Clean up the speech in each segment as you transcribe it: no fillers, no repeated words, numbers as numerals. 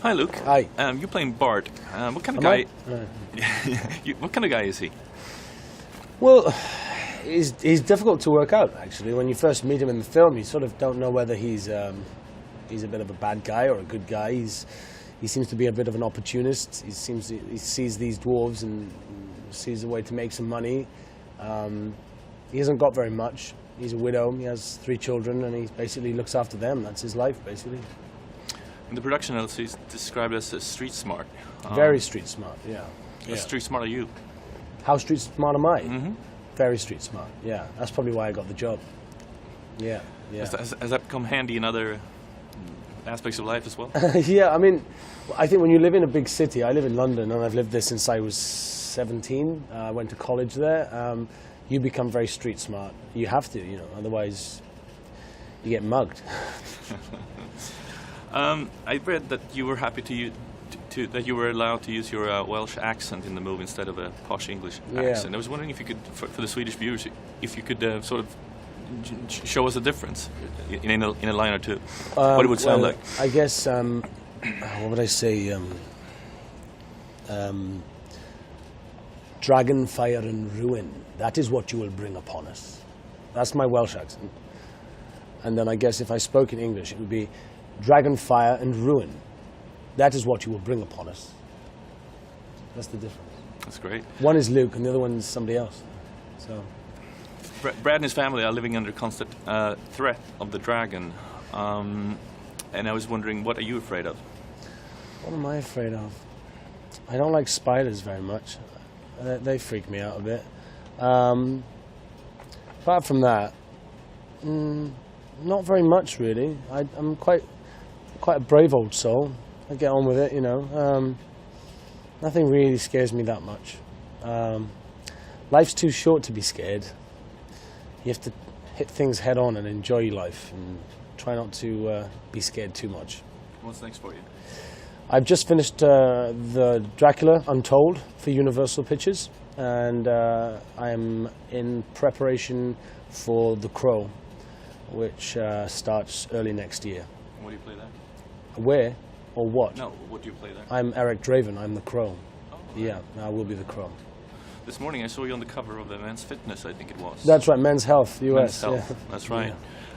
Hi, Luke. Hi. You're playing Bart. What kind of Am guy? I? What kind of guy is he? Well, he's difficult to work out, actually. When you first meet him in the film, you sort of don't know whether he's a bit of a bad guy or a good guy. He seems to be a bit of an opportunist. He sees these dwarves and sees a way to make some money. He hasn't got very much. He's a widow. He has 3 children, and he basically looks after them. That's his life, basically. In the production notes, he's described as street smart. Very street smart, yeah. How street smart are you? How street smart am I? Mm-hmm. Very street smart, yeah. That's probably why I got the job. Yeah, yeah. Has that become handy in other aspects of life as well? Yeah, I mean, I think when you live in a big city, I live in London, and I've lived there since I was 17. I went to college there. You become very street smart. You have to, otherwise you get mugged. I read that you were happy that you were allowed to use your Welsh accent in the movie instead of a posh English accent. I was wondering if you could, for the Swedish viewers, if you could sort of show us a difference in a line or two, what it would sound like. I guess, what would I say? Dragon, fire and ruin. That is what you will bring upon us. That's my Welsh accent. And then I guess if I spoke in English, it would be dragon, fire and ruin. That is what you will bring upon us. That's the difference. That's great. One is Luke and the other one is somebody else. So, Brad and his family are living under constant threat of the dragon. And I was wondering, what are you afraid of? what am I afraid of? I don't like spiders very much. They freak me out a bit. Apart from that, not very much really. I'm quite a brave old soul. I get on with it, Nothing really scares me that much. Life's too short to be scared. You have to hit things head on and enjoy life and try not to be scared too much. What's next for you? I've just finished the Dracula Untold for Universal Pictures, and I'm in preparation for The Crow, which starts early next year. And what do you play there? Where or what? No, what do you play there? I'm Eric Draven. I'm the Crow. Oh, yeah, I will be the Crow. This morning I saw you on the cover of the Men's Fitness, I think it was. That's right, Men's Health, US. Men's Health, yeah. that's right.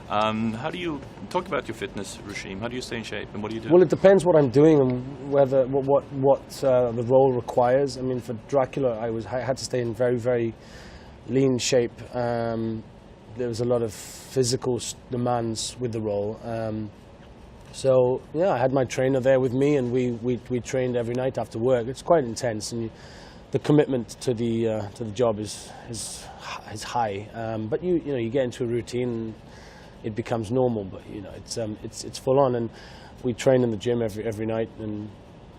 Yeah. How do you talk about your fitness regime? How do you stay in shape, and what do you do? Well, it depends what I'm doing and whether what the role requires. I mean, for Dracula, I had to stay in very, very lean shape. There was a lot of physical demands with the role. So yeah, I had my trainer there with me, and we trained every night after work. It's quite intense, and the commitment to the job is high. But you get into a routine, and it becomes normal. But it's full on, and we train in the gym every night.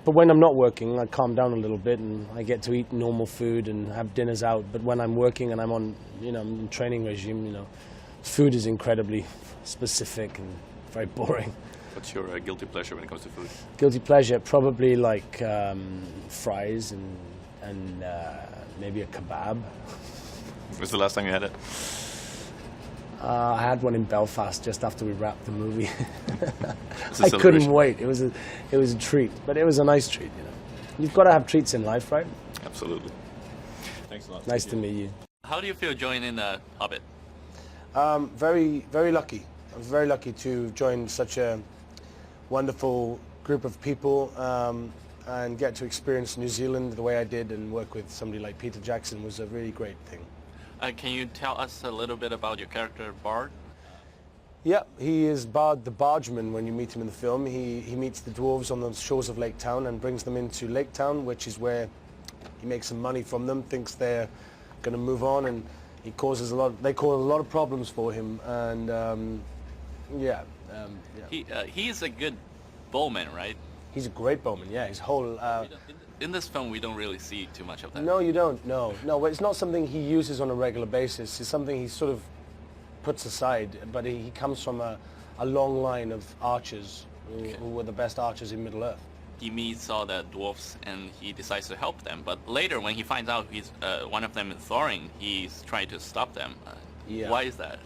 But when I'm not working, I calm down a little bit, and I get to eat normal food and have dinners out. But when I'm working and I'm on in training regime, food is incredibly specific and very boring. What's your guilty pleasure when it comes to food? Guilty pleasure, probably like fries and maybe a kebab. When's the last time you had it? I had one in Belfast just after we wrapped the movie. I couldn't wait. It was a treat, but it was a nice treat. You've got to have treats in life, right? Absolutely. Thanks a lot. Nice to meet you. How do you feel joining Hobbit? Very, very lucky. I was very lucky to join such a wonderful group of people and get to experience New Zealand the way I did, and work with somebody like Peter Jackson was a really great thing. Can you tell us a little bit about your character, Bard? Yeah, he is Bard the Bargeman when you meet him in the film. He meets the dwarves on the shores of Lake Town and brings them into Lake Town, which is where he makes some money from them, thinks they're going to move on, and they cause a lot of problems for him, and yeah. He's a good bowman, right? He's a great bowman, yeah. His whole... in this film, we don't really see too much of that. No, you don't, no. Well, it's not something he uses on a regular basis. It's something he sort of puts aside, but he comes from a long line of archers who were the best archers in Middle-earth. He meets all the dwarfs and he decides to help them, but later when he finds out one of them is Thorin, he's trying to stop them. Yeah. Why is that?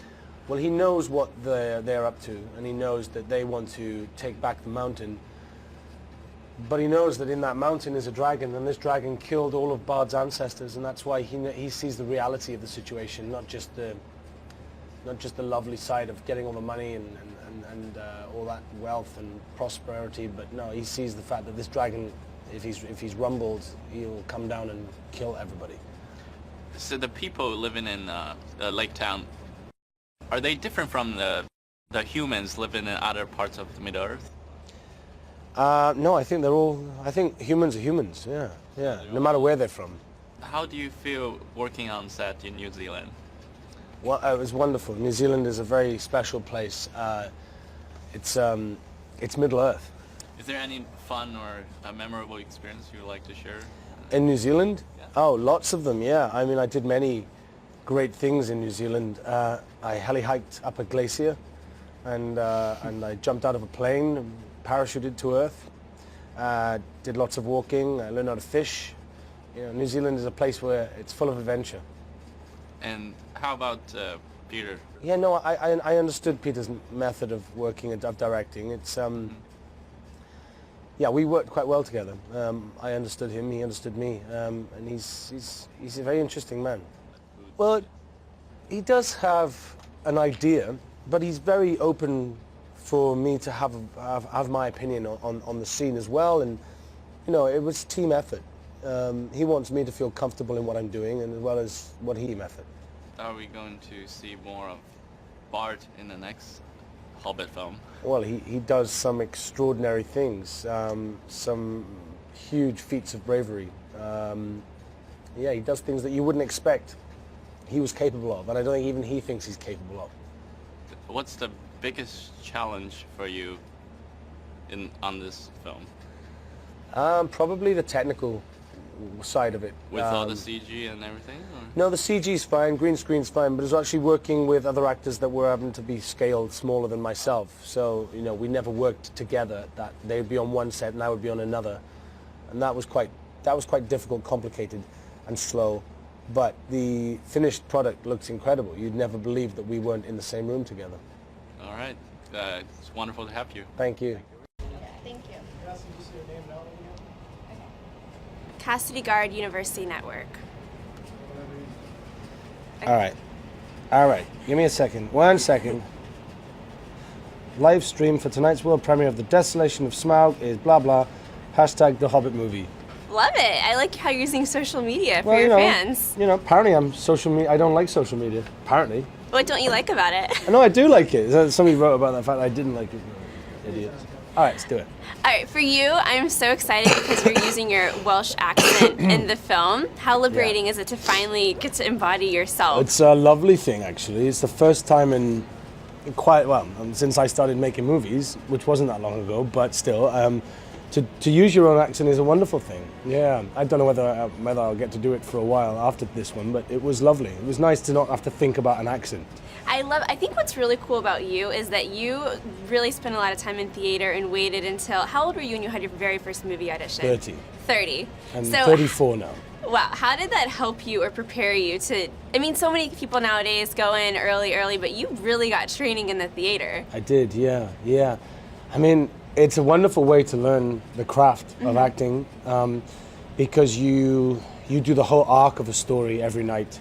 Well, he knows what they're up to, and he knows that they want to take back the mountain. but he knows that in that mountain is a dragon, and this dragon killed all of Bard's ancestors, and that's why he sees the reality of the situation, not just the lovely side of getting all the money and all that wealth and prosperity, but no, he sees the fact that this dragon, if he's rumbled, he'll come down and kill everybody. So the people living in Lake Town, are they different from the humans living in other parts of the Middle-earth? No, I think humans are humans, yeah, no matter where they're from. How do you feel working on set in New Zealand? Well, it was wonderful. New Zealand is a very special place. It's Middle-earth. Is there any fun or a memorable experience you would like to share? In New Zealand? Yeah. Oh, lots of them, yeah. I mean, I did many great things in New Zealand. I heli-hiked up a glacier, and I jumped out of a plane, parachuted to Earth. Did lots of walking. I learned how to fish. You know, New Zealand is a place where it's full of adventure. And how about Peter? Yeah, no, I understood Peter's method of working and of directing. It's yeah, we worked quite well together. I understood him, he understood me, and he's a very interesting man. Well, he does have an idea, but he's very open for me to have my opinion on the scene as well. And you know, it was team effort. He wants me to feel comfortable in what I'm doing, and as well as what he method. Are we going to see more of Bard in the next Hobbit film? Well, he does some extraordinary things, some huge feats of bravery. Yeah, he does things that you wouldn't expect he was capable of, and I don't think even he thinks he's capable of. What's the biggest challenge for you on this film? Probably the technical side of it. With all the CG and everything? Or? No, the CG's fine, green screen's fine, but it's actually working with other actors that were having to be scaled smaller than myself. So, you know, we never worked together. That they would be on one set and I would be on another. And that was quite difficult, complicated and slow. But the finished product looks incredible. You'd never believe that we weren't in the same room together. All right. It's wonderful to have you. Thank you. Thank you. Cassidy Guard University Network. Okay. All right. Give me a second. 1 second. Live stream for tonight's world premiere of the Desolation of Smaug is blah blah. Hashtag the Hobbit movie. Love it. I like how you're using social media for Well, your fans. You know, apparently I'm social media. I don't like social media. Apparently. What don't you like about it? No, I do like it. Somebody wrote about that fact I didn't like it. Idiots. All right, let's do it. All right, for you, I'm so excited because you're using your Welsh accent in the film. How liberating is it to finally get to embody yourself? It's a lovely thing, actually. It's the first time in quite, well, since I started making movies, which wasn't that long ago, but still, to use your own accent is a wonderful thing. Yeah, I don't know whether I'll get to do it for a while after this one, but it was lovely. It was nice to not have to think about an accent. I think what's really cool about you is that you really spent a lot of time in theater and waited until, how old were you when you had your very first movie audition? 30. 30. I'm So 34 now. wow, how did that help you or prepare you to, I mean, so many people nowadays go in early, but you really got training in the theater. I did, yeah. I mean, it's a wonderful way to learn the craft of acting because you do the whole arc of a story every night.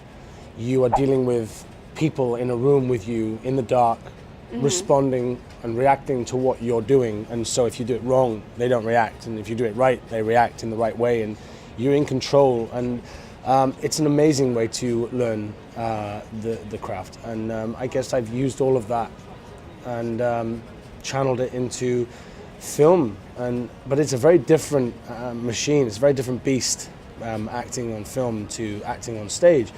You are dealing with people in a room with you in the dark, responding and reacting to what you're doing. And so if you do it wrong, they don't react. And if you do it right, they react in the right way. And you're in control. And it's an amazing way to learn the craft. And I guess I've used all of that and channeled it into film. But it's a very different machine. It's a very different beast, acting on film to acting on stage.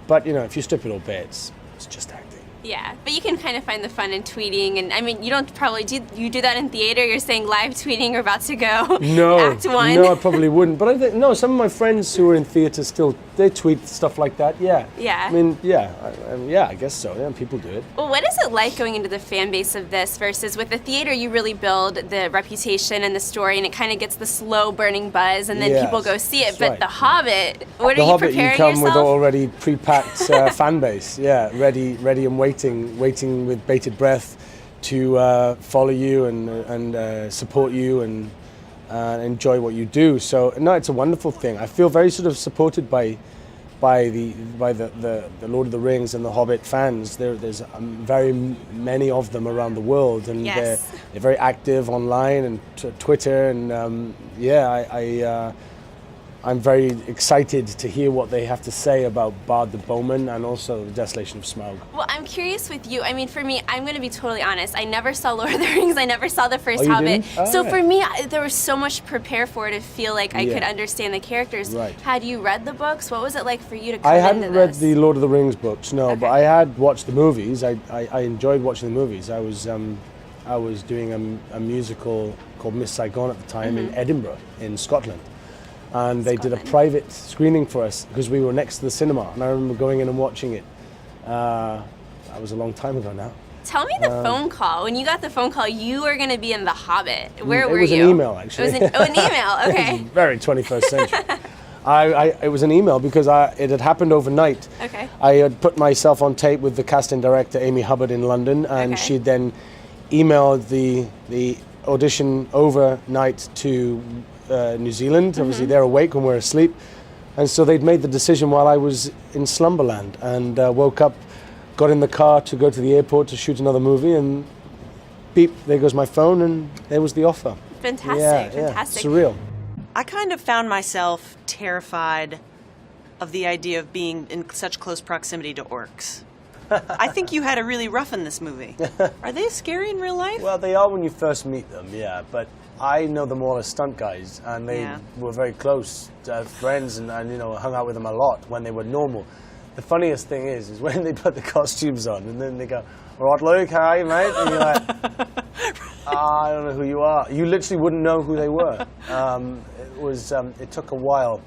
But, you know, if you strip it all bare, it's just acting. Yeah, but you can kind of find the fun in tweeting, and I mean, you don't probably you do that in theater. You're saying live tweeting, we're about to go. No, Act 1. no, I probably wouldn't. But I think no, some of my friends who are in theatre still they tweet stuff like that. Yeah. Yeah. I mean, yeah, I guess so. Yeah, people do it. Well, what is it like going into the fan base of this versus with the theater? You really build the reputation and the story, and it kind of gets the slow burning buzz, and then Yes, people go see it. that's But right, The Hobbit, what The are you Hobbit, preparing you come yourself? with already pre-packed fan base. Yeah, ready and waiting with bated breath to follow you and support you and and enjoy what you do. So no, it's a wonderful thing. I feel very sort of supported by the Lord of the Rings and the Hobbit fans. There's very many of them around the world, and Yes. they're very active online and Twitter, and I'm very excited to hear what they have to say about Bard the Bowman and also the Desolation of Smaug. Well, I'm curious with you. I mean, for me, I'm going to be totally honest. I never saw Lord of the Rings. I never saw the first Oh, you Hobbit. didn't? Oh, so right. for me, there was so much to prepare for to feel like I Yeah. could understand the characters. Right. Had you read the books? What was it like for you to come I into hadn't read this? the Lord of the Rings books, no, but Okay. I had watched the movies. I enjoyed watching the movies. I was doing a musical called Miss Saigon at the time in Edinburgh, in Scotland. And they did a private screening for us because we were next to the cinema. And I remember going in and watching it. That was a long time ago now. Tell me the phone call. When you got the phone call, you were going to be in The Hobbit. Where were you? It was an email, actually. It was an email, It okay. was very 21st century. It was an email because it had happened overnight. Okay. I had put myself on tape with the casting director, Amy Hubbard, in London, and Okay. she then emailed the audition overnight to New Zealand. Obviously, they're awake when we're asleep. And so they'd made the decision while I was in Slumberland, and woke up, got in the car to go to the airport to shoot another movie, and beep, there goes my phone, and there was the offer. Fantastic, fantastic. Surreal. I kind of found myself terrified of the idea of being in such close proximity to orcs. I think you had it really rough in this movie. Are they scary in real life? Well, they are when you first meet them, yeah, but I know them all as stunt guys, and they Yeah. were very close friends, and hung out with them a lot when they were normal. The funniest thing is when they put the costumes on, and then they go, "All right, Luke, how are you, mate?" And you're like, I don't know who you are. You literally wouldn't know who they were. It took a while,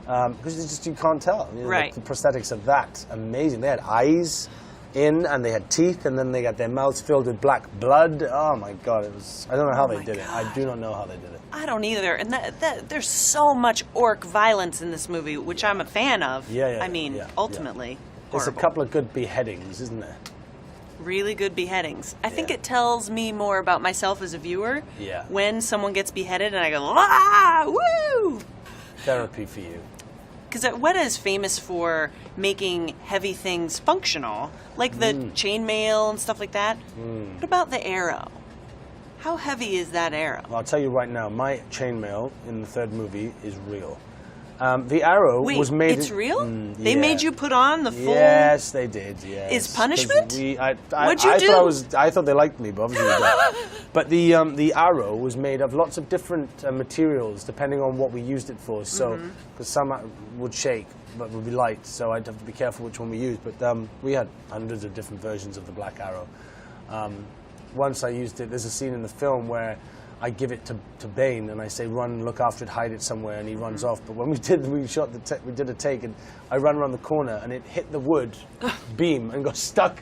because you can't tell. Right. The prosthetics are that amazing. They had eyes in, and they had teeth, and then they got their mouths filled with black blood. Oh my God, I don't know how they my did it. I do not know how they did it. I don't either. And there's so much orc violence in this movie, which I'm a fan of. Yeah, I mean, yeah. ultimately, There's horrible. a couple of good beheadings, isn't there? Really good beheadings. I think Yeah. it tells me more about myself as a viewer Yeah. when someone gets beheaded and I go, ah, woo! Therapy for you. Because Weta is famous for making heavy things functional, like the chainmail and stuff like that. What about the arrow? How heavy is that arrow? Well, I'll tell you right now, my chainmail in the third movie is real. The arrow Wait, was made. it's real? They yeah. made you put on the full... Yes, they did. Yes. Is punishment? 'Cause What'd you do? I thought they liked me, but obviously they don't. But the arrow was made of lots of different materials, depending on what we used it for. So, because some would shake, but would be light, so I'd have to be careful which one we used. But we had hundreds of different versions of the black arrow. Once I used it. There's a scene in the film where I give it to Bane and I say, "Run, look after it, hide it somewhere," and he runs off. But when we did a take, and I ran around the corner and it hit the wood beam and got stuck,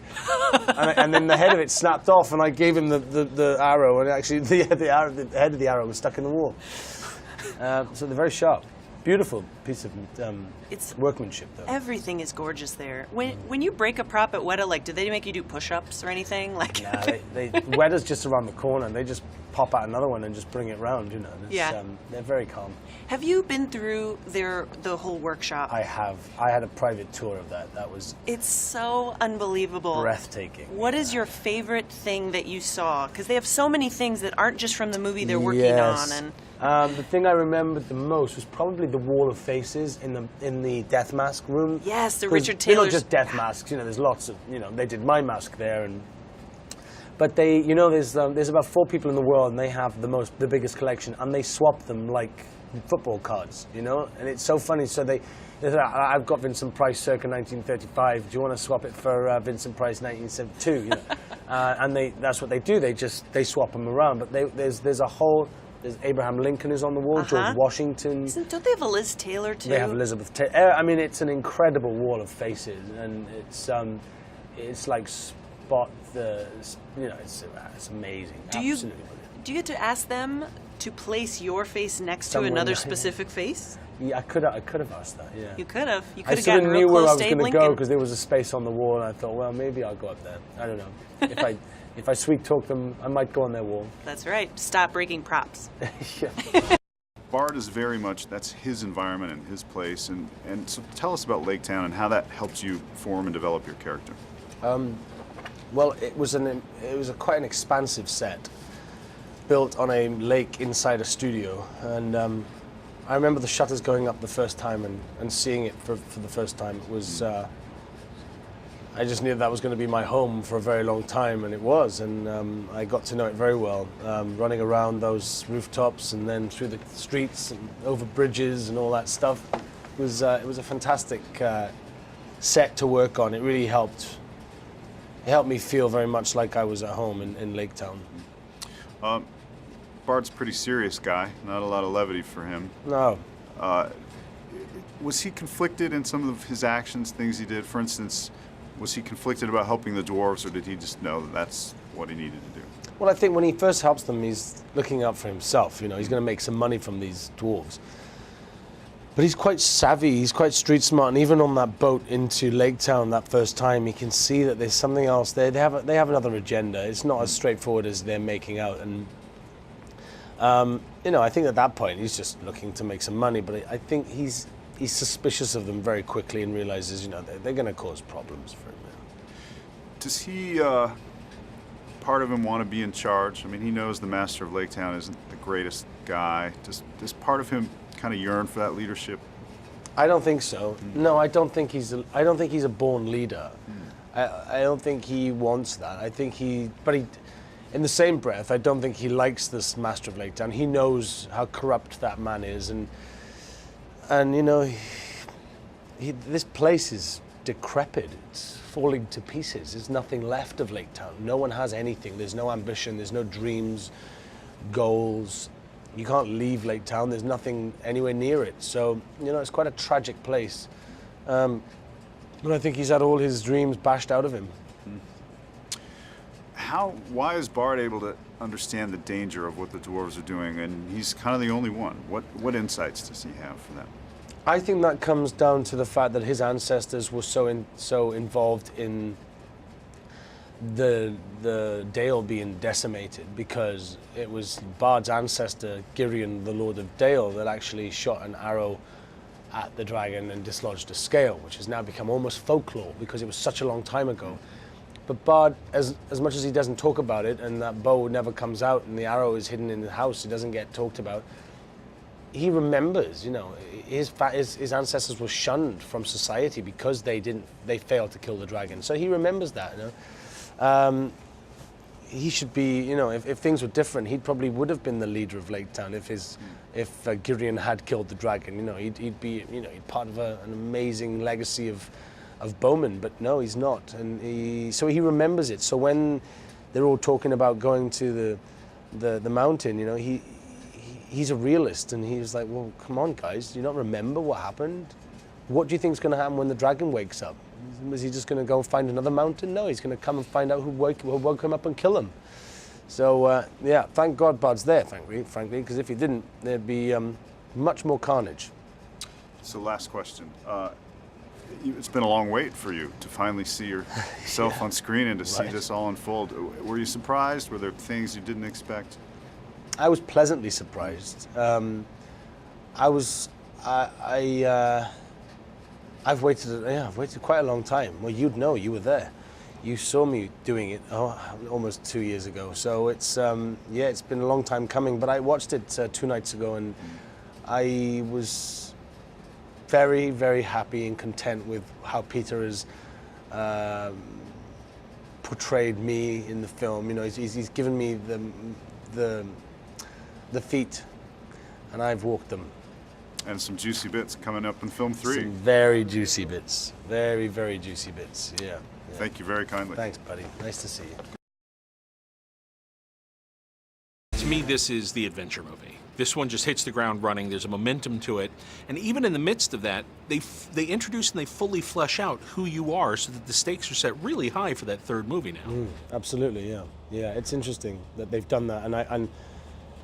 and then the head of it snapped off, and I gave him the arrow, and actually the head of the arrow was stuck in the wall. So they're very sharp. Beautiful piece of It's workmanship, though. Everything is gorgeous there. When you break a prop at Weta, like, do they make you do push-ups or anything? Like, Nah, Weta's just around the corner, and they just pop out another one and just bring it round. It's, Yeah. they're very calm. have you been through the whole workshop? I have. I had a private tour of that. That was It's so unbelievable. breathtaking. What is your favorite thing that you saw? Because they have so many things that aren't just from the movie they're working Yes. on. And The thing I remembered the most was probably the wall of faces in the death mask room. Yes, the 'Cause Richard they're not Taylor's- just death masks. There's lots of. They did my mask there, but there's about 4 people in the world, and they have the biggest collection, and they swap them like football cards. And it's so funny. So they said, "I've got Vincent Price circa 1935. Do you want to swap it for Vincent Price 1972?" And that's what they do. They swap them around. But there's a whole. There's Abraham Lincoln is on the wall, George Washington. don't they have a Liz Taylor too? They have Elizabeth Taylor. I mean, it's an incredible wall of faces, and it's like spot the. It's amazing. Absolutely brilliant. Do you get to ask them to place your face next Someone- to another yeah. specific face? Yeah, I could have asked that. Yeah. You could have. You I could have sort gotten of real knew where I close was to going Abe to go Lincoln. because there was a space on the wall, and I thought, well, maybe I'll go up there. I don't know. If I sweet talk them, I might go on their wall. That's right. Stop breaking props. Yeah. Bard is very much, that's his environment and his place, and so tell us about Lake Town and how that helped you form and develop your character. Well, it was quite an expansive set, built on a lake inside a studio, and I remember the shutters going up the first time and seeing it for the first time. It was, I just knew that was going to be my home for a very long time, and it was, and I got to know it very well, running around those rooftops and then through the streets and over bridges and all that stuff. It was a fantastic set to work on. It really helped. It helped me feel very much like I was at home in Lake Town. Bard's a pretty serious guy, not a lot of levity for him. No. Was he conflicted in some of his actions, things he did? For instance, was he conflicted about helping the dwarves, or did he just know that that's what he needed to do? Well, I think when he first helps them, he's looking out for himself. You know, he's going to make some money from these dwarves. But he's quite savvy, he's quite street smart, and even on that boat into Lake Town that first time, he can see that there's something else there. They have another agenda. It's not as straightforward as they're making out. And you know, I think at that point he's just looking to make some money. But I think he's suspicious of them very quickly and realizes, you know, they're going to cause problems for him. Does he, part of him, want to be in charge? I mean, he knows the master of Lake Town isn't the greatest guy. Does part of him kind of yearn for that leadership? I don't think so. No, I don't think he's a born leader. I don't think he wants that. I think in the same breath, I don't think he likes this master of Lake Town. He knows how corrupt that man is, and you know, this place is decrepit. It's falling to pieces. There's nothing left of Lake Town. No one has anything. There's no ambition. There's no dreams, goals. You can't leave Lake Town. There's nothing anywhere near it. So, you know, it's quite a tragic place. But I think he's had all his dreams bashed out of him. Why is Bard able to understand the danger of what the dwarves are doing? And he's kind of the only one. What insights does he have for that? I think that comes down to the fact that his ancestors were so involved in the Dale being decimated, because it was Bard's ancestor, Girion, the Lord of Dale, that actually shot an arrow at the dragon and dislodged a scale, which has now become almost folklore because it was such a long time ago. But Bard, as much as he doesn't talk about it, and that bow never comes out and the arrow is hidden in the house, it doesn't get talked about, he remembers, you know, his ancestors were shunned from society because they failed to kill the dragon. So he remembers that, you know. He should be, you know, if things were different, he probably would have been the leader of Lake Town if Girion had killed the dragon. You know, he'd be, you know, part of an amazing legacy of bowmen. But no, he's not, and so he remembers it. So when they're all talking about going to the mountain, you know, he's a realist, and he was like, well, come on, guys, do you not remember what happened? What do you think is going to happen when the dragon wakes up? Is he just going to go find another mountain? No, he's going to come and find out who woke him up and kill him. So, yeah, thank God Bard's there, frankly, because if he didn't, there'd be much more carnage. So last question. It's been a long wait for you to finally see yourself on screen and to see this all unfold. Were you surprised? Were there things you didn't expect? I was pleasantly surprised. I've waited quite a long time. Well, you'd know, you were there. You saw me doing it almost 2 years ago. So it's it's been a long time coming. But I watched it 2 nights ago, and I was very, very happy and content with how Peter has portrayed me in the film. You know, he's given me the feet, and I've walked them. And some juicy bits coming up in film 3. Some very juicy bits. Very, very juicy bits. Yeah. Thank you very kindly. Thanks, buddy. Nice to see you. To me, this is the adventure movie. This one just hits the ground running. There's a momentum to it. And even in the midst of that, they introduce and they fully flesh out who you are so that the stakes are set really high for that third movie now. Absolutely, yeah. Yeah, it's interesting that they've done that. And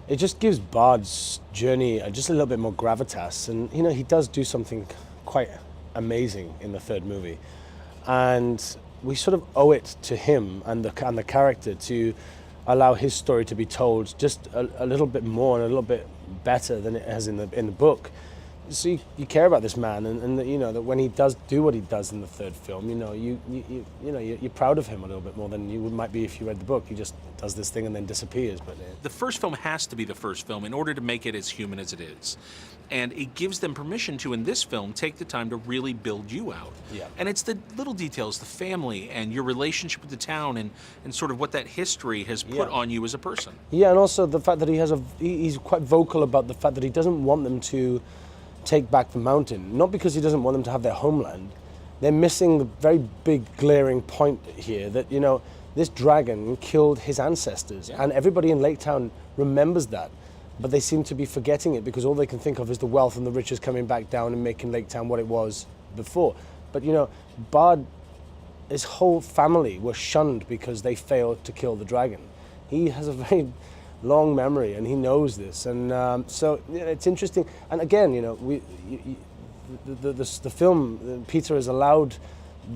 it just gives Bard's journey just a little bit more gravitas. And, you know, he does do something quite amazing in the third movie. And we sort of owe it to him and the character to allow his story to be told just a little bit more and a little bit better than it has in the book. So you care about this man, and you know that when he does do what he does in the third film, you know you're proud of him a little bit more than you might be if you read the book. He just does this thing and then disappears. But the first film has to be the first film in order to make it as human as it is. And it gives them permission to, in this film, take the time to really build you out. Yeah. And it's the little details, the family and your relationship with the town and sort of what that history has put on you as a person. Yeah, and also the fact that he's quite vocal about the fact that he doesn't want them to take back the mountain. Not because he doesn't want them to have their homeland. They're missing the very big glaring point here that, you know, this dragon killed his ancestors, and everybody in Lake Town remembers that. But they seem to be forgetting it because all they can think of is the wealth and the riches coming back down and making Lake Town what it was before. But, you know, Bard, his whole family were shunned because they failed to kill the dragon. He has a very long memory, and he knows this. And so it's interesting. And again, you know, the film, Peter has allowed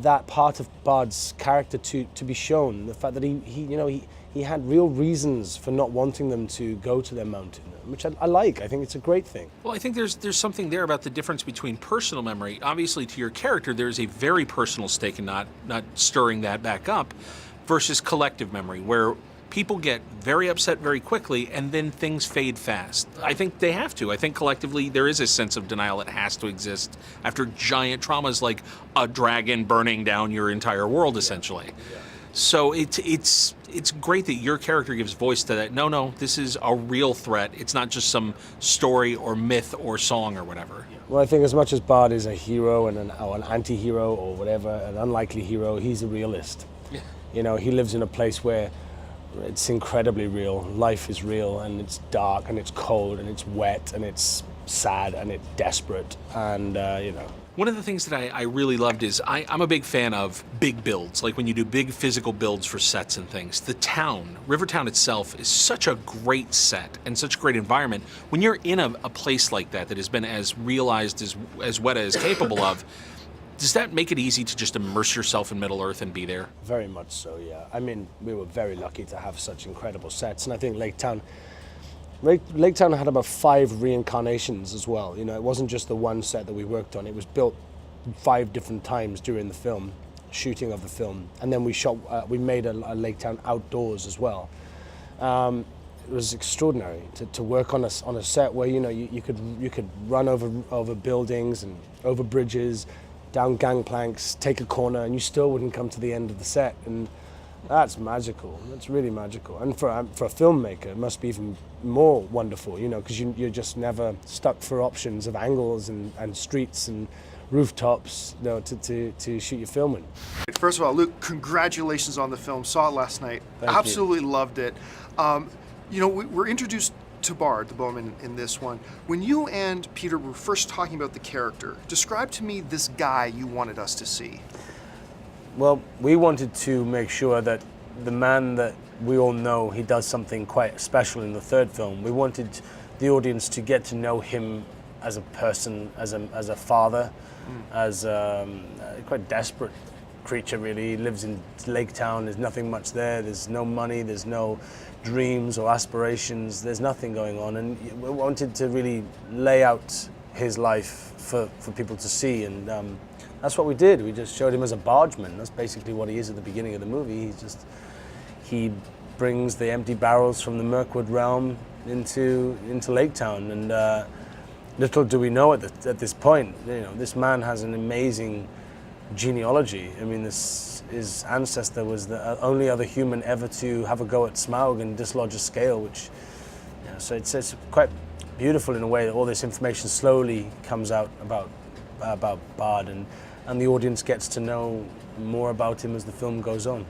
that part of Bard's character to be shown. The fact that he had real reasons for not wanting them to go to their mountain, which I like. I think it's a great thing. Well, I think there's something there about the difference between personal memory. Obviously, to your character, there's a very personal stake in not stirring that back up, versus collective memory, where people get very upset very quickly and then things fade fast. I think they have to. I think collectively there is a sense of denial that has to exist after giant traumas like a dragon burning down your entire world, essentially. So it's great that your character gives voice to that. No, this is a real threat. It's not just some story or myth or song or whatever. Well, I think as much as Bard is a hero and an anti-hero or whatever, an unlikely hero, he's a realist. Yeah. You know, he lives in a place where it's incredibly real. Life is real, and it's dark, and it's cold, and it's wet, and it's sad, and it's desperate, and you know. One of the things that I really loved is I'm a big fan of big builds, like when you do big physical builds for sets and things. The town, Rivertown itself, is such a great set and such a great environment. When you're in a place like that has been as realized as Weta is capable of, does that make it easy to just immerse yourself in Middle-earth and be there? Very much so, yeah. I mean, we were very lucky to have such incredible sets, and I think Lake Town had about 5 reincarnations as well. You know, it wasn't just the one set that we worked on. It was built 5 different times during the film, shooting of the film, and then we made a Lake Town outdoors as well. It was extraordinary to work on a set where, you know, you could run over buildings and over bridges, down gangplanks, take a corner, and you still wouldn't come to the end of the set. And that's magical. That's really magical. And for a filmmaker, it must be even more wonderful, you know, because you're just never stuck for options of angles and streets and rooftops, you know, to shoot your film in. First of all, Luke, congratulations on the film. Saw it last night. Absolutely loved it. You know, we're introduced to Bard, the bowman, in this one. When you and Peter were first talking about the character, describe to me this guy you wanted us to see. Well, we wanted to make sure that the man that we all know, he does something quite special in the third film. We wanted the audience to get to know him as a person, as a father, as a quite desperate creature, really. He lives in Lake Town. There's nothing much there. There's no money. There's no dreams or aspirations. There's nothing going on, and we wanted to really lay out his life for people to see, and that's what we did. We just showed him as a bargeman. That's basically what he is at the beginning of the movie. He brings the empty barrels from the Mirkwood realm into Lake Town, and little do we know at this point, you know, this man has an amazing genealogy. I mean, his ancestor was the only other human ever to have a go at Smaug and dislodge a scale, which, you know, so it's quite beautiful in a way that all this information slowly comes out about Bard, and the audience gets to know more about him as the film goes on.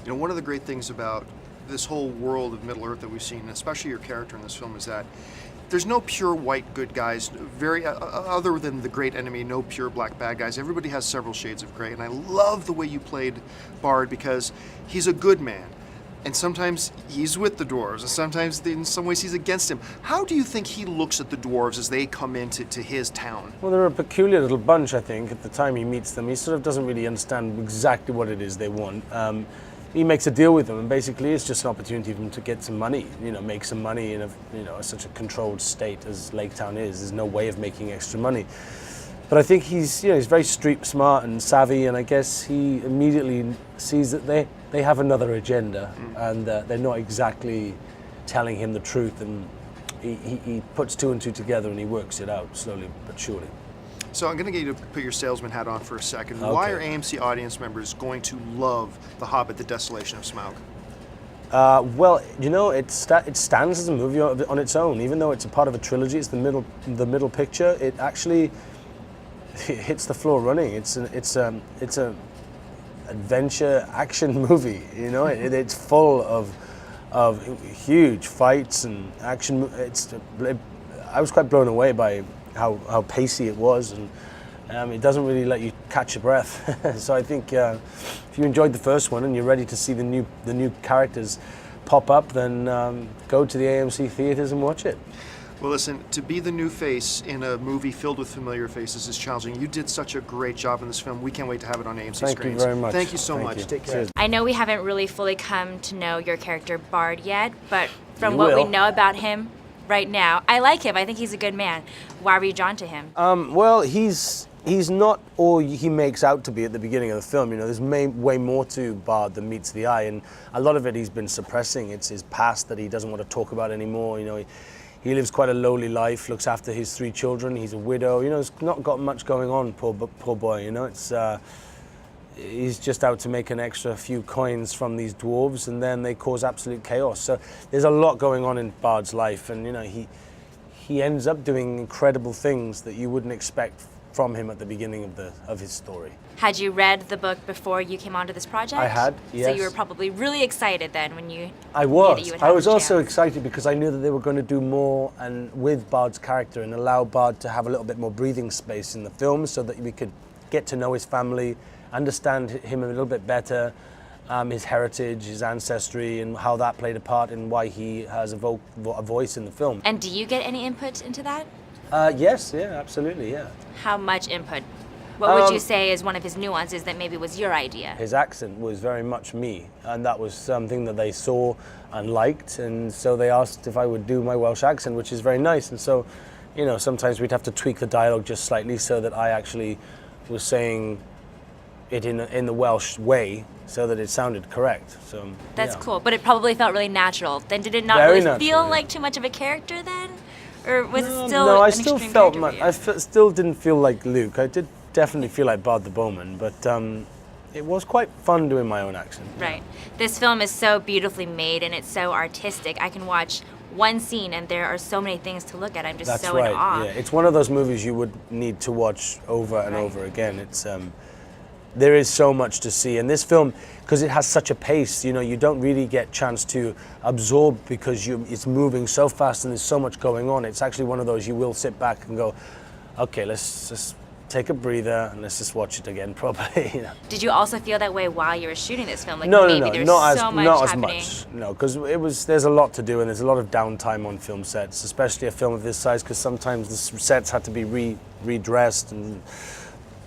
You know, one of the great things about this whole world of Middle-earth that we've seen, especially your character in this film, is that there's no pure white good guys, other than the great enemy, no pure black bad guys. Everybody has several shades of gray, and I love the way you played Bard, because he's a good man, and sometimes he's with the dwarves, and sometimes in some ways he's against them. How do you think he looks at the dwarves as they come into his town? Well, they're a peculiar little bunch, I think. At the time he meets them, he sort of doesn't really understand exactly what it is they want. he makes a deal with them, and basically it's just an opportunity for him to get some money, make some money in such a controlled state as Lake Town is. There's no way of making extra money. But I think he's very street smart and savvy, and I guess he immediately sees that they have another agenda, and they're not exactly telling him the truth, and he puts two and two together and he works it out slowly but surely. So I'm going to get you to put your salesman hat on for a second. Okay. Why are AMC audience members going to love The Hobbit, The Desolation of Smaug? Well, it stands as a movie on its own. Even though it's a part of a trilogy, it's the middle picture. It actually hits the floor running. It's a adventure action movie. It's full of huge fights and action. I was quite blown away by how pacey it was, and it doesn't really let you catch your breath. So I think if you enjoyed the first one and you're ready to see the new characters pop up, then go to the AMC theaters and watch it. Well, listen, to be the new face in a movie filled with familiar faces is challenging. You did such a great job in this film. We can't wait to have it on AMC screens. Thank you very much. Thank you so much. You. Take care. Cheers. I know we haven't really fully come to know your character Bard yet, but from You what we will. know about him right now, I like him. I think he's a good man. Why were you drawn to him? Well, he's not all he makes out to be at the beginning of the film. There's way more to Bard than meets the eye, and a lot of it he's been suppressing. It's his past that he doesn't want to talk about anymore. He lives quite a lowly life, looks after his 3 children. He's a widow. He's not got much going on, poor boy. He's just out to make an extra few coins from these dwarves, and then they cause absolute chaos. So there's a lot going on in Bard's life, and he ends up doing incredible things that you wouldn't expect from him at the beginning of his story. Had you read the book before you came onto this project? I had, yes. So you were probably really excited then when you I knew was. that you would I have was a also chance. excited because I knew that they were going to do more and with Bard's character and allow Bard to have a little bit more breathing space in the film, so that we could get to know his family, understand him a little bit better, his heritage, his ancestry, and how that played a part in why he has a voice in the film. And do you get any input into that? Yes, yeah, absolutely, yeah. How much input? What would you say is one of his nuances that maybe was your idea? His accent was very much me, and that was something that they saw and liked, and so they asked if I would do my Welsh accent, which is very nice. And so, sometimes we'd have to tweak the dialogue just slightly so that I actually was saying it in the Welsh way, so that it sounded correct. So That's yeah. cool, but it probably felt really natural. Then did it not Very really natural, feel yeah. like too much of a character then? Or was it still No, I an still extreme felt character much. for you? Still didn't feel like Luke. I did definitely feel like Bard the Bowman, but it was quite fun doing my own accent. Right. This film is so beautifully made and it's so artistic. I can watch one scene and there are so many things to look at. I'm just That's so right. in awe. Yeah, it's one of those movies you would need to watch over and Right. over again. It's there is so much to see, and this film, because it has such a pace, you don't really get chance to absorb because it's moving so fast and there's so much going on. It's actually one of those you will sit back and go, okay, let's just take a breather and let's just watch it again properly. Did you also feel that way while you were shooting this film? Like No, maybe there's not so much not happening. as much. No, because there's a lot to do and there's a lot of downtime on film sets, especially a film of this size, because sometimes the sets had to be redressed and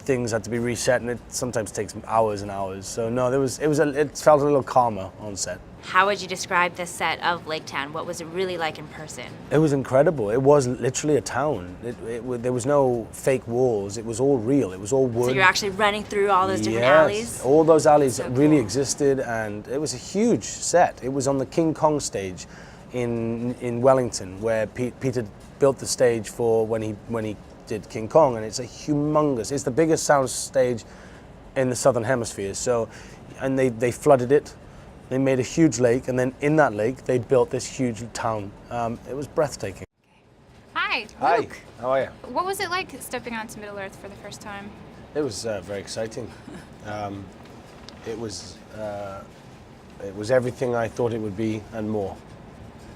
things had to be reset, and it sometimes takes hours and hours. So no, it felt a little calmer on set. How would you describe the set of Lake Town? What was it really like in person? It was incredible. It was literally a town. There was no fake walls. It was all real. It was all wood. So you're actually running through all those different Yes, alleys? all those alleys So really cool. existed, and it was a huge set. It was on the King Kong stage in Wellington, where Peter built the stage for when he did King Kong, and it's the biggest sound stage in the Southern Hemisphere. So, and they flooded it. They made a huge lake, and then in that lake, they built this huge town. It was breathtaking. Hi, Hi, Luke. how are you? What was it like stepping onto Middle Earth for the first time? It was very exciting. It was everything I thought it would be and more.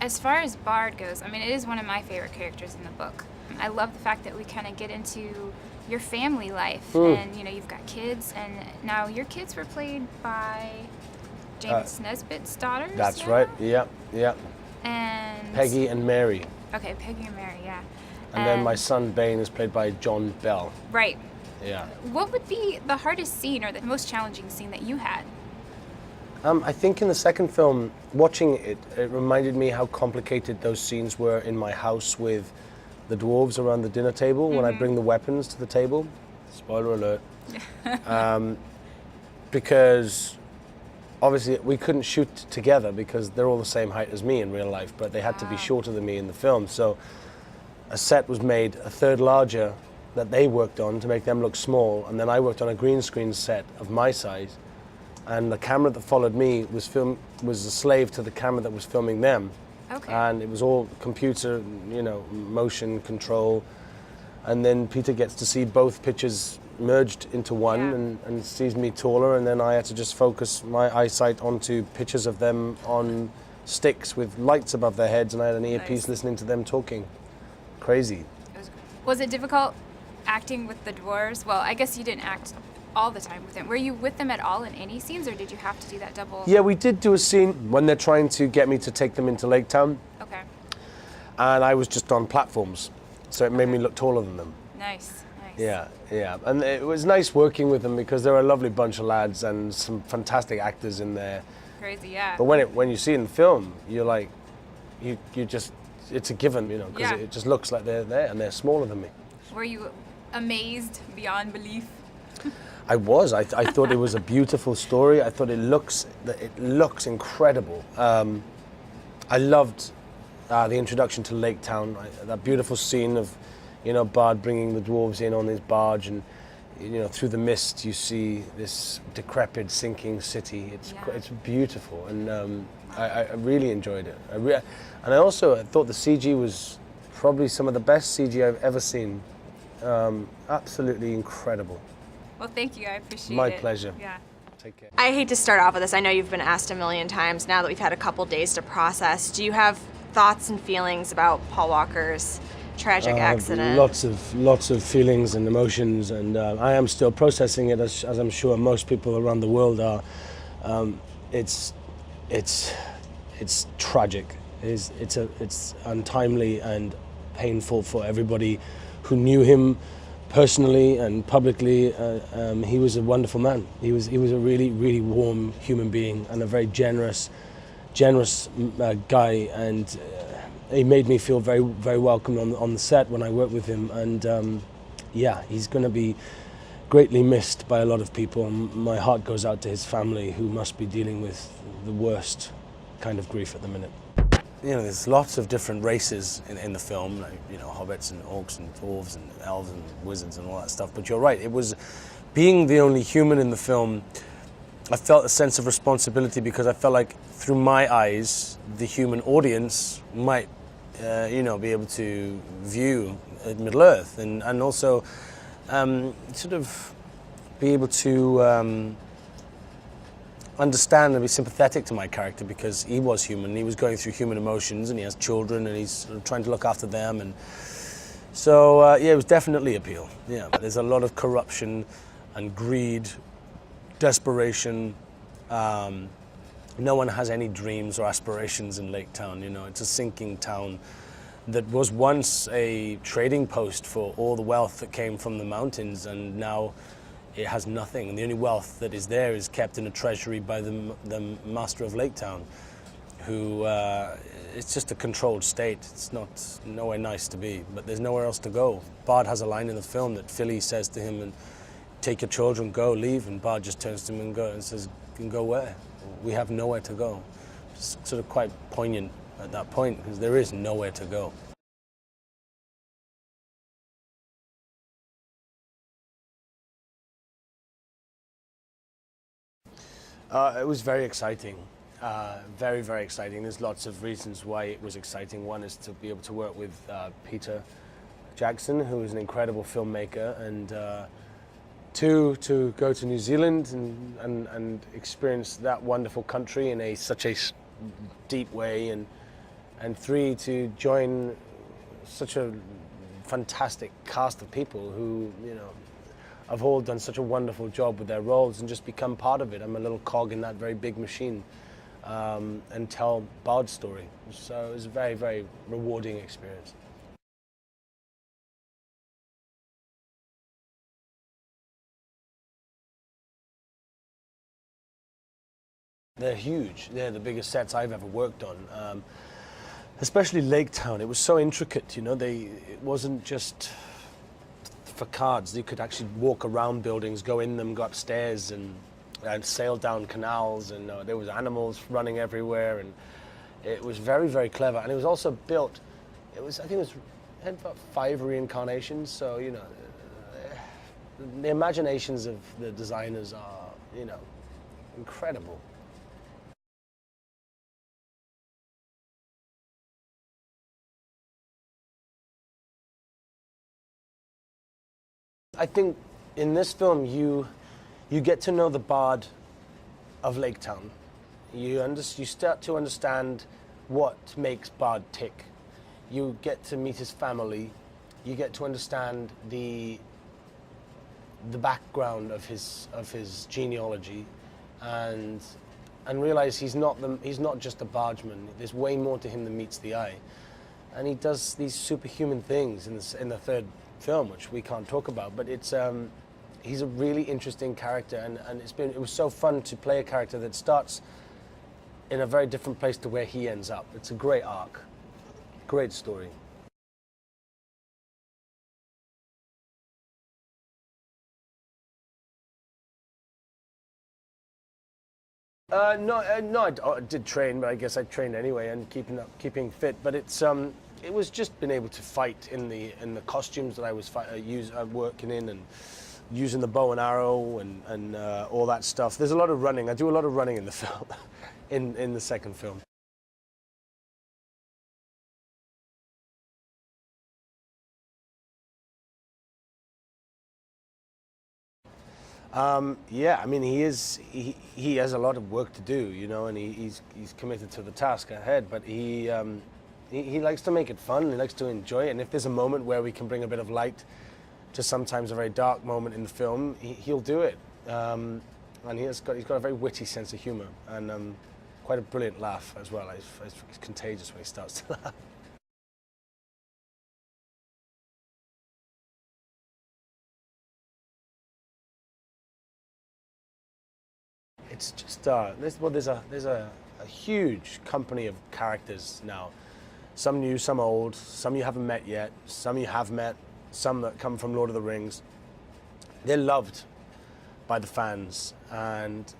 As far as Bard goes, I mean, it is one of my favorite characters in the book. I love the fact that we kind of get into your family life, and you've got kids, and now your kids were played by James Nesbitt's daughters. That's now? right. Yep. And Peggy and Mary, Okay, Peggy and Mary, yeah. and then my son Bane is played by John Bell. Right. Yeah. What would be the hardest scene or the most challenging scene that you had? I think in the second film, watching it, it reminded me how complicated those scenes were in my house with the dwarves around the dinner table when I bring the weapons to the table. Spoiler alert. Because obviously we couldn't shoot together because they're all the same height as me in real life, but they had to be shorter than me in the film. So a set was made a third larger that they worked on to make them look small, and then I worked on a green screen set of my size, and the camera that followed me was a slave to the camera that was filming them. Okay. And it was all computer, motion control, and then Peter gets to see both pictures merged into one, and sees me taller, and then I had to just focus my eyesight onto pictures of them on sticks with lights above their heads, and I had an earpiece listening to them talking. Crazy. Was it difficult acting with the dwarves? Well, I guess you didn't act all the time with them. Were you with them at all in any scenes, or did you have to do that double? Yeah, we did do a scene when they're trying to get me to take them into Lake Town. Okay. And I was just on platforms, so it made me look taller than them. Nice, nice. Yeah. And it was nice working with them because they're a lovely bunch of lads and some fantastic actors in there. Crazy, yeah. But when you see it in film, you're like, you just, it's a given, because it just looks like they're there and they're smaller than me. Were you amazed beyond belief? I was. I thought it was a beautiful story. I thought it looks incredible. I loved the introduction to Lake Town. That beautiful scene of, Bard bringing the dwarves in on his barge, and through the mist you see this decrepit, sinking city. It's beautiful, and I really enjoyed it. And I also thought the CG was probably some of the best CG I've ever seen. Absolutely incredible. Well, thank you. I appreciate it. My pleasure. Yeah. Take care. I hate to start off with this. I know you've been asked a million times now that we've had a couple days to process. Do you have thoughts and feelings about Paul Walker's tragic accident? Lots of feelings and emotions, and I am still processing it, as I'm sure most people around the world are. It's tragic. It's untimely and painful for everybody who knew him personally and publicly. He was a wonderful man. He was a really, really warm human being and a very generous guy, and he made me feel very, very welcome on the set when I worked with him. And he's going to be greatly missed by a lot of people. My heart goes out to his family, who must be dealing with the worst kind of grief at the minute. There's lots of different races in the film, like, hobbits and orcs and dwarves and elves and wizards and all that stuff. But you're right, it was being the only human in the film. I felt a sense of responsibility because I felt like through my eyes, the human audience might, be able to view Middle Earth and also sort of be able to understand and be sympathetic to my character, because he was human. He was going through human emotions, and he has children, and he's sort of trying to look after them. And so, it was definitely appeal. Yeah, but there's a lot of corruption and greed, desperation. No one has any dreams or aspirations in Lake Town. It's a sinking town that was once a trading post for all the wealth that came from the mountains, and now it has nothing, and the only wealth that is there is kept in a treasury by the master of Lake Town, who it's just a controlled state. It's nowhere nice to be, but there's nowhere else to go. Bard has a line in the film that Philly says to him, and take your children, go, leave, and Bard just turns to him and says, "And go where? We have nowhere to go." It's sort of quite poignant at that point, because there is nowhere to go. It was very exciting, very, very exciting. There's lots of reasons why it was exciting. One is to be able to work with Peter Jackson, who is an incredible filmmaker, and two, to go to New Zealand and experience that wonderful country in such a deep way, and three, to join such a fantastic cast of people who, have all done such a wonderful job with their roles and just become part of it. I'm a little cog in that very big machine, and tell Bard's story. So it was a very, very rewarding experience. They're huge. They're the biggest sets I've ever worked on. Especially Lake Town. It was so intricate, you know. It wasn't just facades. You could actually walk around buildings, go in them, go upstairs, and sail down canals. And there was animals running everywhere, and it was very, very clever. And it was also built. I think it had about 5 reincarnations. So you know, the imaginations of the designers are, you know, incredible. I think in this film you get to know the bard of Lake Town. You start to understand what makes Bard tick. You get to meet his family. You get to understand the background of his genealogy, and realize he's not just a bargeman. There's way more to him than meets the eye, and he does these superhuman things in the third film, which we can't talk about, but he's a really interesting character, and it was so fun to play a character that starts in a very different place to where he ends up. It's a great arc, great story. No, I did train, but I guess I trained anyway, and keeping fit. But it was just being able to fight in the costumes that I was working in, and using the bow and arrow and all that stuff. There's a lot of running. I do a lot of running in the film, in the second film. Yeah, I mean, he has a lot of work to do, you know, and he's committed to the task ahead. But he likes to make it fun. He likes to enjoy it. And if there's a moment where we can bring a bit of light to sometimes a very dark moment in the film, he'll do it. And he's got a very witty sense of humor, and quite a brilliant laugh as well. He's contagious when he starts to laugh. It's just there's a huge company of characters now. Some new, some old, some you haven't met yet, some you have met, some that come from Lord of the Rings. They're loved by the fans, and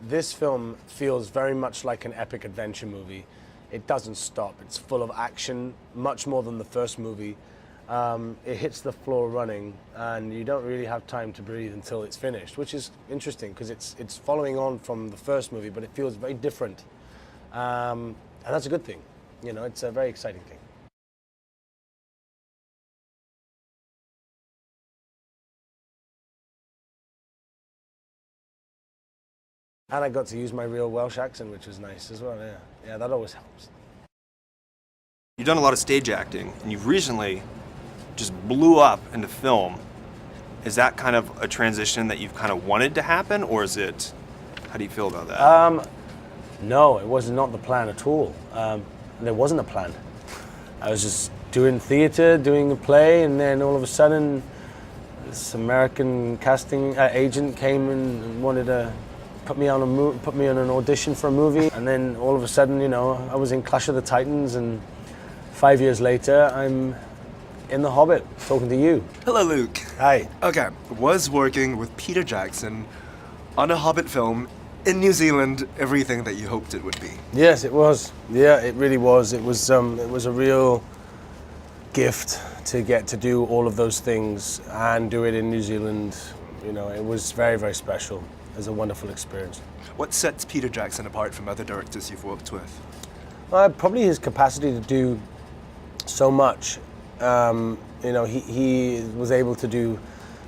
this film feels very much like an epic adventure movie. It doesn't stop. It's full of action, much more than the first movie. It hits the floor running, and you don't really have time to breathe until it's finished, which is interesting because it's following on from the first movie, but it feels very different, and that's a good thing. You know, it's a very exciting thing. And I got to use my real Welsh accent, which was nice as well. Yeah, that always helps. You've done a lot of stage acting, and you've recently just blew up into film. Is that kind of a transition that you've kind of wanted to happen, or is it? How do you feel about that? No, it was not the plan at all. There wasn't a plan. I was just doing theater, doing a play, and then all of a sudden, this American casting agent came and wanted to put me on an audition for a movie, and then all of a sudden, you know, I was in Clash of the Titans, and 5 years later, I'm in The Hobbit, talking to you. Hello, Luke. Hi. Okay, was working with Peter Jackson on a Hobbit film in New Zealand everything that you hoped it would be? Yes, it was. Yeah, it really was. It was a real gift to get to do all of those things and do it in New Zealand. You know, it was very, very special. It was a wonderful experience. What sets Peter Jackson apart from other directors you've worked with? Probably his capacity to do so much. You know, he was able to do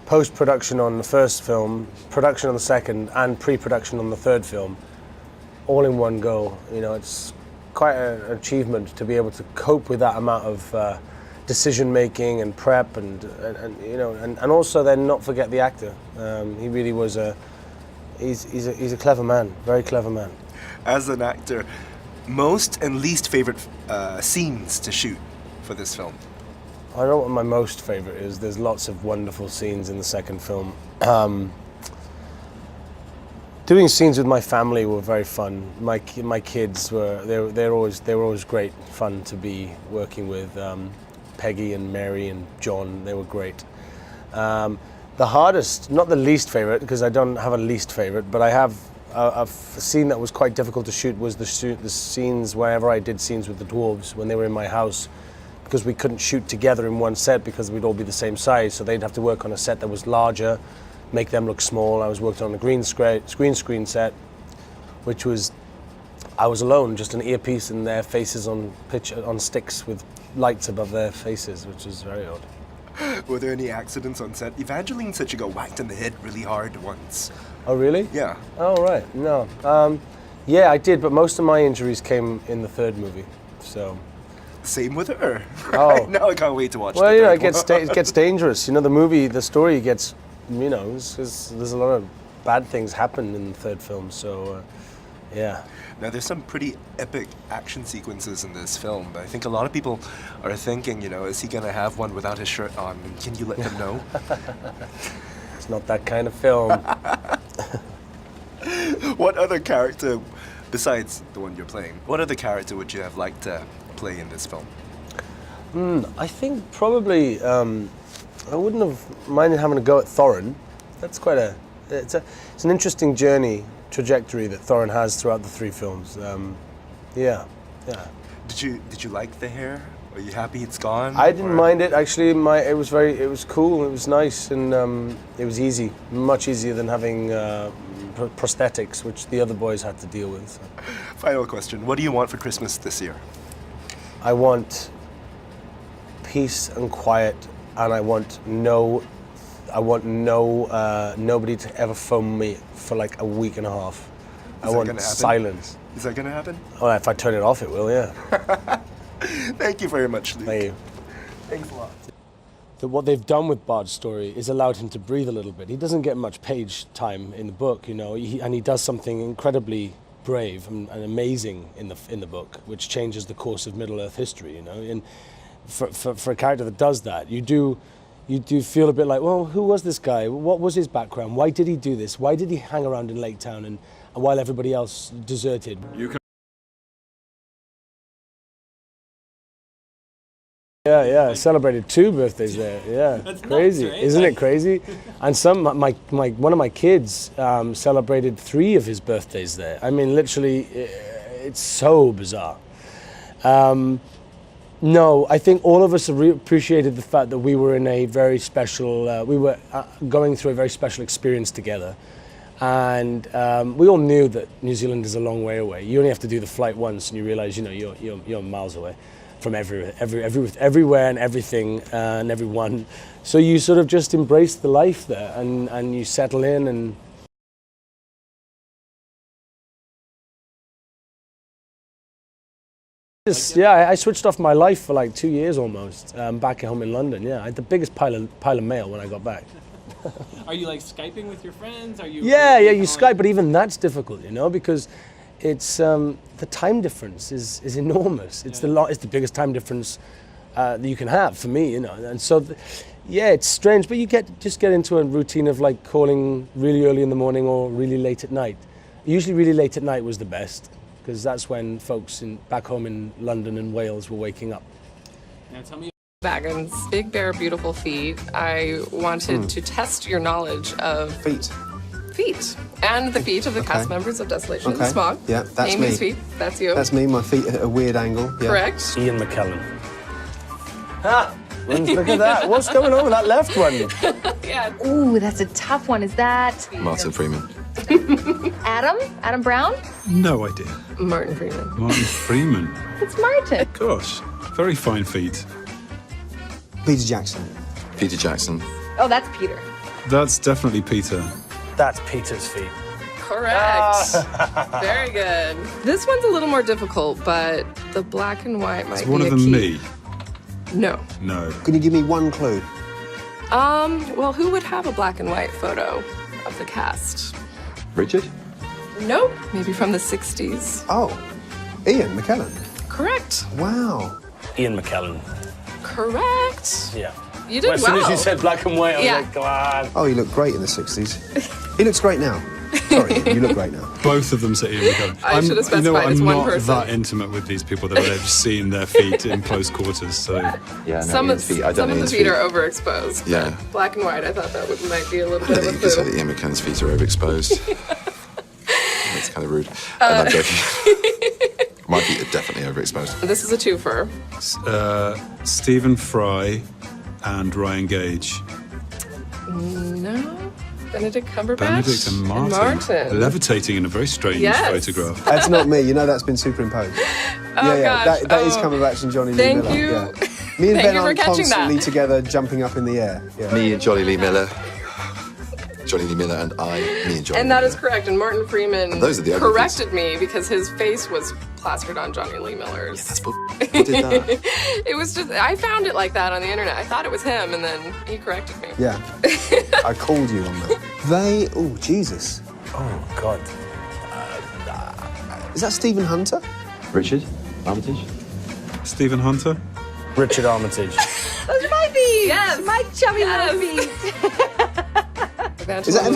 post-production on the first film, production on the second, and pre-production on the third film, all in one go. You know, it's quite an achievement to be able to cope with that amount of decision-making and prep, and you know, and also then not forget the actor. He really was he's a clever man, very clever man. As an actor, most and least favorite scenes to shoot for this film? I know what my most favorite is. There's lots of wonderful scenes in the second film. Doing scenes with my family were very fun. My kids were they were always great fun to be working with. Peggy and Mary and John, they were great. The hardest, not the least favorite, because I don't have a least favorite, but I have a scene that was quite difficult to shoot was the scenes whenever I did scenes with the dwarves when they were in my house, because we couldn't shoot together in one set because we'd all be the same size, so they'd have to work on a set that was larger, make them look small. I was working on a green screen set, which was, I was alone, just an earpiece and their faces on sticks with lights above their faces, which was very odd. Were there any accidents on set? Evangeline said she got whacked in the head really hard once. Oh, really? Yeah. Oh, right. No. Yeah, I did, but most of my injuries came in the third movie, so... Same with her. Oh. Now I can't wait to watch well, the you know, third it gets dangerous. You know, the story gets, you know, there's a lot of bad things happen in the third film, so, yeah. Now, there's some pretty epic action sequences in this film, but I think a lot of people are thinking, you know, is he going to have one without his shirt on? And can you let them know? It's not that kind of film. What other character, besides the one you're playing, what other character would you have liked to play in this film? I think probably I wouldn't have minded having a go at Thorin. That's quite it's an interesting trajectory that Thorin has throughout the three films. Yeah. Did you like the hair? Are you happy it's gone? I didn't mind it actually. It was cool. It was nice, and it was easy, much easier than having prosthetics, which the other boys had to deal with. So. Final question: what do you want for Christmas this year? I want peace and quiet, and I want nobody to ever phone me for like a week and a half. I want silence. Is that going to happen? Well, if I turn it off, it will, yeah. Thank you very much, Luke. Thank you. Thanks a lot. What they've done with Bard's story is allowed him to breathe a little bit. He doesn't get much page time in the book, you know, and he does something incredibly brave and amazing in the book, which changes the course of Middle-earth history, you know. And for a character that does that, you do feel a bit like, well, who was this guy? What was his background? Why did he do this? Why did he hang around in Lake Town and while everybody else deserted? Yeah, I celebrated 2 birthdays there. Yeah, that's crazy, nuts, right? Isn't it crazy? And one of my kids celebrated 3 of his birthdays there. I mean, literally, it's so bizarre. No, I think all of us appreciated the fact that we were in a very special, we were going through a very special experience together. And we all knew that New Zealand is a long way away. You only have to do the flight once and you realize, you know, you're miles away from everywhere and everything and everyone. So you sort of just embrace the life there and you settle in and yeah, I switched off my life for like 2 years almost, back at home in London. Yeah, I had the biggest pile of mail when I got back. Are you like Skyping with your friends? Are you? Yeah, you Skype, but even that's difficult, you know, because it's the time difference is enormous. It's it's the biggest time difference that you can have for me, you know. And so, yeah, it's strange, but you just get into a routine of like calling really early in the morning or really late at night. Usually, really late at night was the best because that's when folks back home in London and Wales were waking up. Now tell me. Baggins' big, bare, beautiful feet. I wanted to test your knowledge of feet and the feet of the cast members of Desolation. Okay. Smaug. Yeah, that's Name me. His feet. That's you. That's me. My feet at a weird angle. Yeah. Correct. Ian McKellen. Ha! Look at that. What's going on with that left one? Yeah. Ooh, that's a tough one. Is that Martin Freeman. Adam? Adam Brown? No idea. Martin Freeman. Martin Freeman. It's Martin. Gosh, very fine feet. Peter Jackson. Peter Jackson. Oh, that's Peter. That's definitely Peter. That's Peter's feet. Correct. Very good. This one's a little more difficult, but the black and white might Is be one a of them key. me? No. No. Can you give me one clue? Well, who would have a black and white photo of the cast? Richard? Nope. Maybe from the 60s. Oh, Ian McKellen. Correct. Wow. Ian McKellen. Correct. Yeah. You did as soon well. as you said black and white, I was Yeah. like, come on. Oh, he looked great in the 60s. He looks great now. Sorry, you look great now. Both of them say Ian McKellen. I should have You know what, specified it's I'm one not person. that intimate with these people that I've seen their feet in close quarters, so... Yeah, Some of the feet are overexposed. Yeah. Black and white, I thought that might be a little bit of a You could say clue. that Ian McKellen's feet are overexposed. That's kind of rude. I'm joking. My feet are definitely overexposed. This is a twofer. Stephen Fry and Ryan Gage. No. Benedict Cumberbatch? Benedict and Martin. Levitating in a very strange Yes. photograph. That's not me. You know that's been superimposed. gosh. That is Cumberbatch and Johnny Lee Thank Miller. you. Yeah. Me and Thank Ben you for are catching constantly that. together, jumping up in the air. Yeah. Me and Johnny Lee Miller. Johnny Lee Miller and me and Johnny. And that is correct. And Martin Freeman And those are the ugly corrected me because his face was plastered on Johnny Lee Miller's. That's bull. Who did that? It was just, I found it like that on the internet. I thought it was him, and then he corrected me. Yeah. I called you on that. Oh, Jesus. Oh, God. Is that Stephen Hunter? Richard Armitage. Stephen Hunter. Richard Armitage. Those are my feet. Yes. My chubby little feet. Is that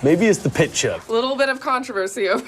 Maybe it's the picture. A little bit of controversy over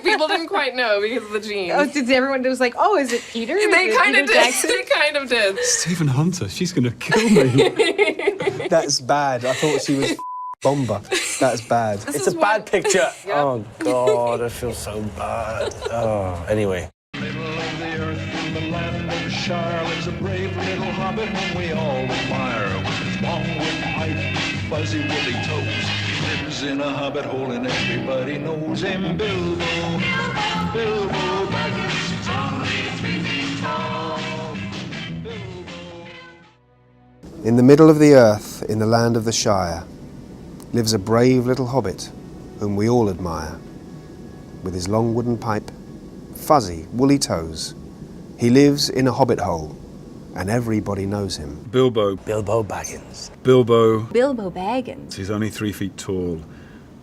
people didn't quite know because of the jeans. Oh, did everyone was like, oh, is it Peter? Is They it kind of Peter did. Jackson? They kind of did. Stephen Hunter. She's going to kill me. That's bad. I thought she was Bomber. That's bad. It's a bad picture. Oh, God, I feel so bad. Oh, anyway. Middle of the earth in the land of Shire lives a brave little hobbit whom we all admire. With his long wooden pipe, his fuzzy woolly toes, he lives in a hobbit hole and everybody knows him. Bilbo, Bilbo Baggins, he's only 3 feet tall. In the middle of the earth, in the land of the Shire, lives a brave little hobbit whom we all admire. With his long wooden pipe, fuzzy, woolly toes, he lives in a hobbit hole, and everybody knows him. Bilbo. Bilbo Baggins. Bilbo. Bilbo Baggins. He's only 3 feet tall.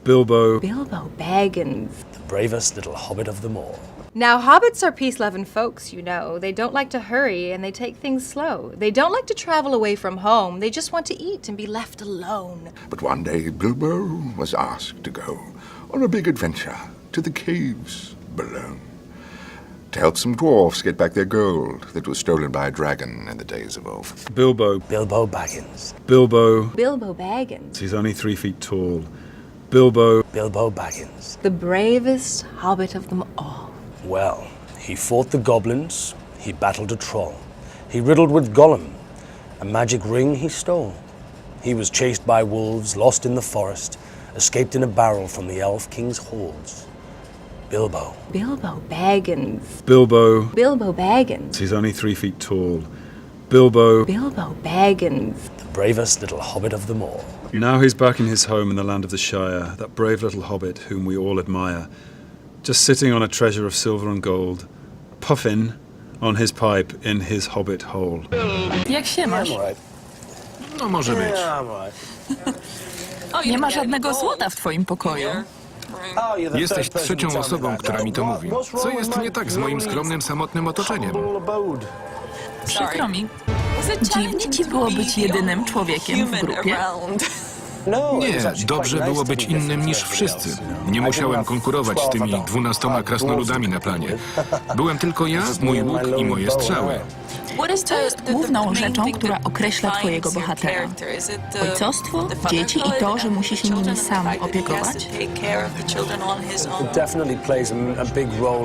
Bilbo. Bilbo Baggins. The bravest little hobbit of them all. Now, hobbits are peace-loving folks, you know. They don't like to hurry, and they take things slow. They don't like to travel away from home. They just want to eat and be left alone. But one day, Bilbo was asked to go on a big adventure to the caves below, to help some dwarfs get back their gold that was stolen by a dragon in the days of old. Bilbo. Bilbo Baggins. Bilbo. Bilbo Baggins. He's only 3 feet tall. Bilbo. Bilbo Baggins. The bravest hobbit of them all. Well, he fought the goblins, he battled a troll, he riddled with Gollum, a magic ring he stole. He was chased by wolves, lost in the forest, escaped in a barrel from the Elf King's hordes. Bilbo. Bilbo Baggins. Bilbo. Bilbo Baggins. He's only 3 feet tall. Bilbo. Bilbo Baggins. The bravest little hobbit of them all. Now he's back in his home in the land of the Shire, that brave little hobbit whom we all admire. Just sitting on a treasure of silver and gold, puffin on his pipe in his hobbit hole. Jak się masz? No może być. Nie ma żadnego złota w twoim pokoju. Jesteś trzecią osobą, która mi to mówi. Co jest nie tak z moim skromnym, samotnym otoczeniem? Przykro mi. Dziwnie ci było być jedynym człowiekiem w grupie. Nie, dobrze było być innym niż wszyscy. Nie musiałem konkurować z tymi 12 krasnoludami na planie. Byłem tylko ja, mój łuk i moje strzały. Co jest główną rzeczą, która określa twojego bohatera? Ojcostwo, dzieci i to, że musi się nimi sam opiekować?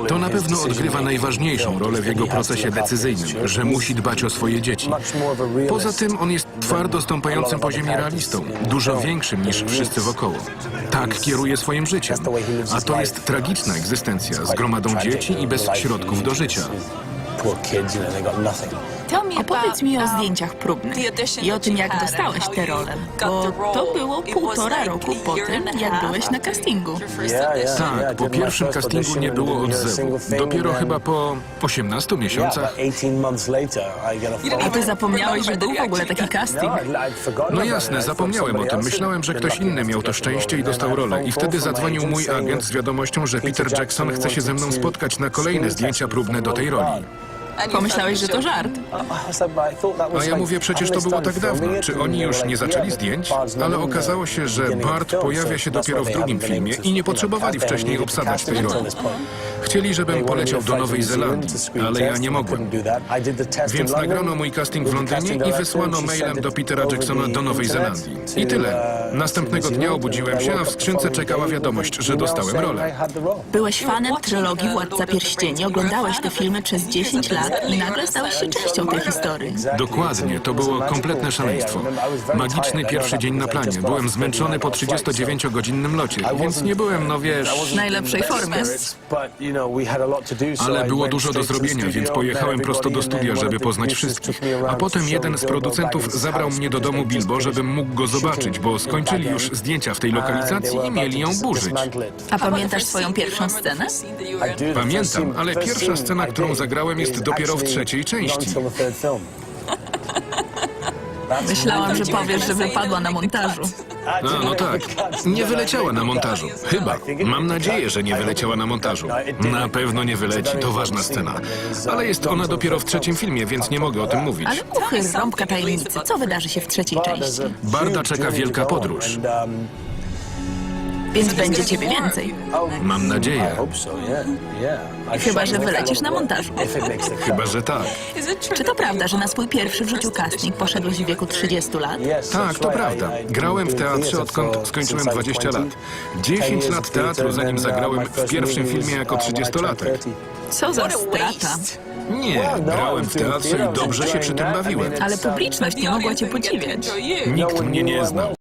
To na pewno odgrywa najważniejszą rolę w jego procesie decyzyjnym, że musi dbać o swoje dzieci. Poza tym on jest twardo stąpającym po ziemi realistą, dużo większym niż wszyscy wokoło. Tak kieruje swoim życiem, a to jest tragiczna egzystencja z gromadą dzieci i bez środków do życia. Opowiedz mi o zdjęciach próbnych i o tym, jak dostałeś tę rolę, bo to było 1,5 roku po tym, jak byłeś na castingu. Tak, po pierwszym castingu nie było odzewu. Dopiero chyba po 18 miesiącach. A ty zapomniałeś, że był w ogóle taki casting? No jasne, zapomniałem o tym. Myślałem, że ktoś inny miał to szczęście i dostał rolę. I wtedy zadzwonił mój agent z wiadomością, że Peter Jackson chce się ze mną spotkać na kolejne zdjęcia próbne do tej roli. Pomyślałeś, że to żart. A ja mówię, przecież to było tak dawno. Czy oni już nie zaczęli zdjęć? Ale okazało się, że Bart pojawia się dopiero w drugim filmie i nie potrzebowali wcześniej obsadzać tej roli. Chcieli, żebym poleciał do Nowej Zelandii, ale ja nie mogłem. Więc nagrano mój casting w Londynie i wysłano mailem do Petera Jacksona do Nowej Zelandii. I tyle. Następnego dnia obudziłem się, a w skrzynce czekała wiadomość, że dostałem rolę. Byłeś fanem trylogii Władca Pierścieni, oglądałeś te filmy przez 10 lat i nagle stałeś się częścią tej historii. Dokładnie, to było kompletne szaleństwo. Magiczny pierwszy dzień na planie. Byłem zmęczony po 39-godzinnym locie, więc nie byłem, no wiesz... W najlepszej formie. Ale było dużo do zrobienia, więc pojechałem prosto do studia, żeby poznać wszystkich. A potem jeden z producentów zabrał mnie do domu Bilbo, żebym mógł go zobaczyć, bo skończyli już zdjęcia w tej lokalizacji i mieli ją burzyć. A pamiętasz swoją pierwszą scenę? Pamiętam, ale pierwsza scena, którą zagrałem, jest dopiero w trzeciej części. Myślałam, że powiesz, że wypadła na montażu. No tak, nie wyleciała na montażu. Chyba. Mam nadzieję, że nie wyleciała na montażu. Na pewno nie wyleci, to ważna scena. Ale jest ona dopiero w trzecim filmie, więc nie mogę o tym mówić. Ale kuchy, rąbka tajemnicy, co wydarzy się w trzeciej części? Barda czeka wielka podróż. Więc będzie ciebie więcej. Mam nadzieję. Chyba że wylecisz na montażu. Chyba że tak. Czy to prawda, że na swój pierwszy w życiu casting poszedłeś w wieku 30 lat? Tak, to prawda. Grałem w teatrze, odkąd skończyłem 20 lat. 10 lat teatru, zanim zagrałem w pierwszym filmie jako 30-latek. Co za strata. Nie, grałem w teatrze i dobrze się przy tym bawiłem. Ale publiczność nie mogła cię podziwiać. Nikt mnie nie znał.